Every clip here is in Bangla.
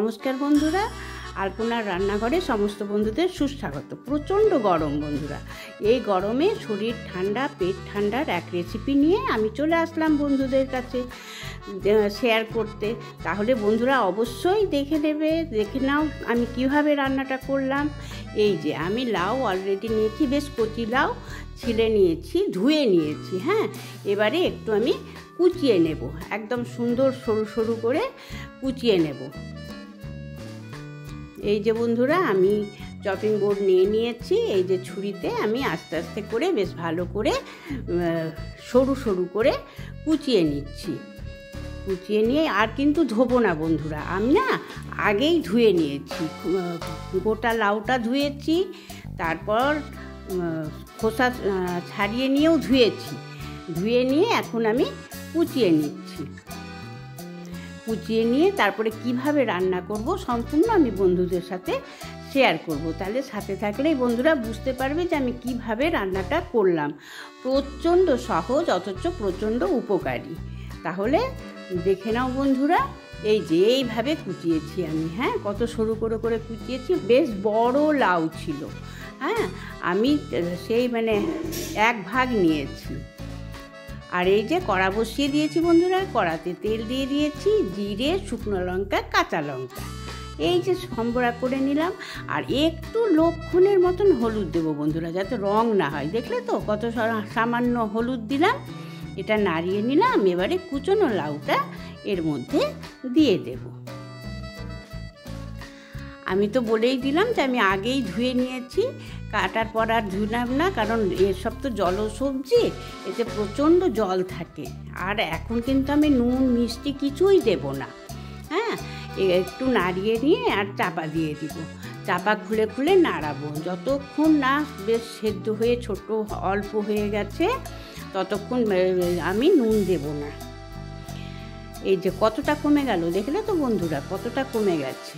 নমস্কার বন্ধুরা, আলপনার রান্নাঘরে সমস্ত বন্ধুদের সুস্বাগত। প্রচণ্ড গরম বন্ধুরা, এই গরমে শরীর ঠান্ডা পেট ঠান্ডার এক রেসিপি নিয়ে আমি চলে আসলাম বন্ধুদের কাছে শেয়ার করতে। তাহলে বন্ধুরা অবশ্যই দেখে নাও আমি কিভাবে রান্নাটা করলাম। এই যে আমি লাউ অলরেডি নিয়েছি, বেশ কচি লাউ ছিলে নিয়েছি, ধুয়ে নিয়েছি। হ্যাঁ, এবারে একটু আমি কুচিয়ে নেব, একদম সুন্দর সরু সরু করে কুচিয়ে নেব। এই যে বন্ধুরা আমি চপিং বোর্ড নিয়ে নিয়েছি, এই যে ছুরিতে আমি আস্তে আস্তে করে বেশ ভালো করে সরু সরু করে কুচিয়ে নিচ্ছি। কুচিয়ে নিয়ে আর কিন্তু ধোবো না বন্ধুরা, আমি না আগেই ধুয়ে নিয়েছি, গোটা লাউটা ধুয়েছি, তারপর খোসা ছাড়িয়ে নিয়েও ধুয়েছি। ধুয়ে নিয়ে এখন আমি কুচিয়ে নিচ্ছি। কুচিয়ে নিয়ে তারপরে কিভাবে রান্না করব সম্পূর্ণ আমি বন্ধুদের সাথে শেয়ার করব। তাহলে সাথে থাকলেই বন্ধুরা বুঝতে পারবে যে আমি কিভাবে রান্নাটা করলাম। প্রচণ্ড সহজ অথচ প্রচণ্ড উপকারী। তাহলে দেখে নাও বন্ধুরা, এই যে এইভাবে কুচিয়েছি আমি। হ্যাঁ, কত সরু করে করে কুচিয়েছি, বেশ বড় লাউ ছিল। হ্যাঁ, আমি সেই এক ভাগ নিয়েছি। আর এই যে কড়া বসিয়ে দিয়েছি বন্ধুরা, কড়াতে তেল দিয়ে দিয়েছি, জিরে, শুকনো লঙ্কা, কাঁচা লঙ্কা, এই যে সম্বরা করে নিলাম। আর একটু লক্ষণের মতন হলুদ দেবো বন্ধুরা, যাতে রং না হয়। দেখলে তো কত সামান্য হলুদ দিলাম। এটা নাড়িয়ে নিলাম। এবারে কুচনো লাউটা এর মধ্যে দিয়ে দেব। আমি তো বলেই দিলাম যে আমি আগেই ধুয়ে নিয়েছি, কাটার পর আর ধুলাম না, কারণ এসব তো জল সবজি, এতে প্রচণ্ড জল থাকে। আর এখন কিন্তু আমি নুন মিষ্টি কিছুই দেব না। হ্যাঁ, একটু নাড়িয়ে নিয়ে আর চাপা দিয়ে দিব। চাপা খুলে খুলে নাড়াবো, যতক্ষণ না বেশ সেদ্ধ হয়ে ছোট অল্প হয়ে গেছে ততক্ষণ আমি নুন দেব না। এই যে কতটা কমে গেল, দেখলে তো বন্ধুরা কতটা কমে গেছে।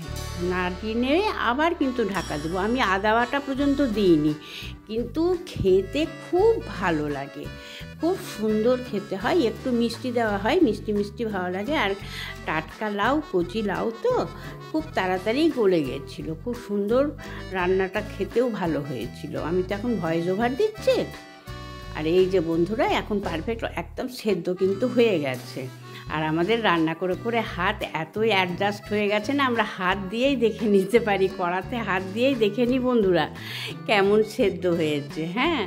নাড়িয়ে নিয়ে আবার কিন্তু ঢাকা দেবো। আমি আদা বাটা পর্যন্ত দিইনি, কিন্তু খেতে খুব ভালো লাগে, খুব সুন্দর খেতে হয়। একটু মিষ্টি দেওয়া হয়, মিষ্টি মিষ্টি ভালো লাগে। আর টাটকা লাউ, কচি লাউ তো খুব তাড়াতাড়ি গলে গেছিলো, খুব সুন্দর রান্নাটা খেতেও ভালো হয়েছিল। আমি তো এখন ভয়েস ওভার দিচ্ছি। আর এই যে বন্ধুরা এখন পারফেক্ট একদম সেদ্ধ কিন্তু হয়ে গেছে। আর আমাদের রান্না করে করে হাত এতই অ্যাডজাস্ট হয়ে গেছে না, আমরা হাত দিয়েই দেখে নিতে পারি, কড়াতে হাত দিয়েই দেখে নিই বন্ধুরা কেমন সেদ্ধ হয়েছে। হ্যাঁ,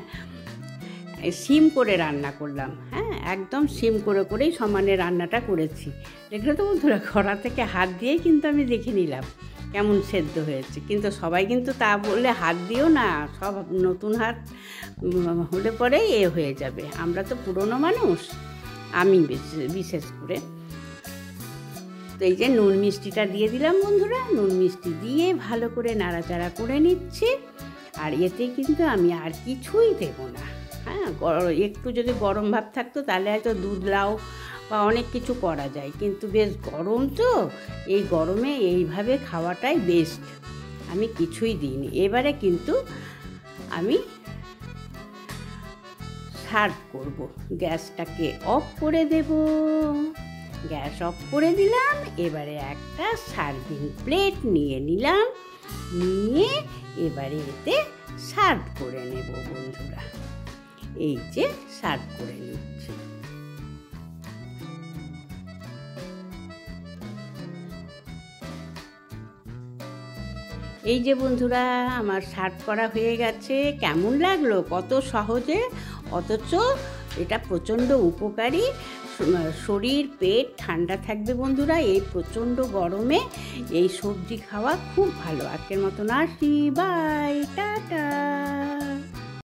সিম করে রান্না করলাম। হ্যাঁ, একদম সিম করে করেই সমানে রান্নাটা করেছি। দেখলে তো বন্ধুরা, কড়া থেকে হাত দিয়েই কিন্তু আমি দেখে নিলাম কেমন সেদ্ধ হয়েছে। কিন্তু সবাই কিন্তু তা বললে হাত দিও না, সব নতুন হাত হলে পরেই হয়ে যাবে। আমরা তো পুরনো মানুষ, আমি বিশেষ করে। তো এই যে নুন মিষ্টিটা দিয়ে দিলাম বন্ধুরা, নুন মিষ্টি দিয়ে ভালো করে নাড়াচাড়া করে নিচ্ছি। আর এতে কিন্তু আমি আর কিছুই দেব না। হ্যাঁ, একটু যদি গরম ভাব থাকতো তাহলে হয়তো দুধ লাউ বা অনেক কিছু করা যায়, কিন্তু বেশ গরম তো, এই গরমে এইভাবে খাওয়াটাই বেস্ট। আমি কিছুই দিইনি। এবারে কিন্তু আমি সার্ভ করব। গ্যাসটাকে অফ করে দেব। গ্যাস অফ করে দিলাম। এবারে একটা সার্ভিং প্লেট নিয়ে নিলাম, নিয়ে এবারে এতে সার্ভ করে নেব বন্ধুরা। এই যে সার্ভ করে নিচ্ছি। এই যে বন্ধুরা আমার সার্ভ করা হয়ে গেছে। কেমন লাগলো? কত সহজে, অথচ এটা প্রচণ্ড উপকারী। শরীর পেট ঠান্ডা থাকবে বন্ধুরা। এই প্রচণ্ড গরমে এই সবজি খাওয়া খুব ভালো। আজকের মতন আসি, বাই, টাটা।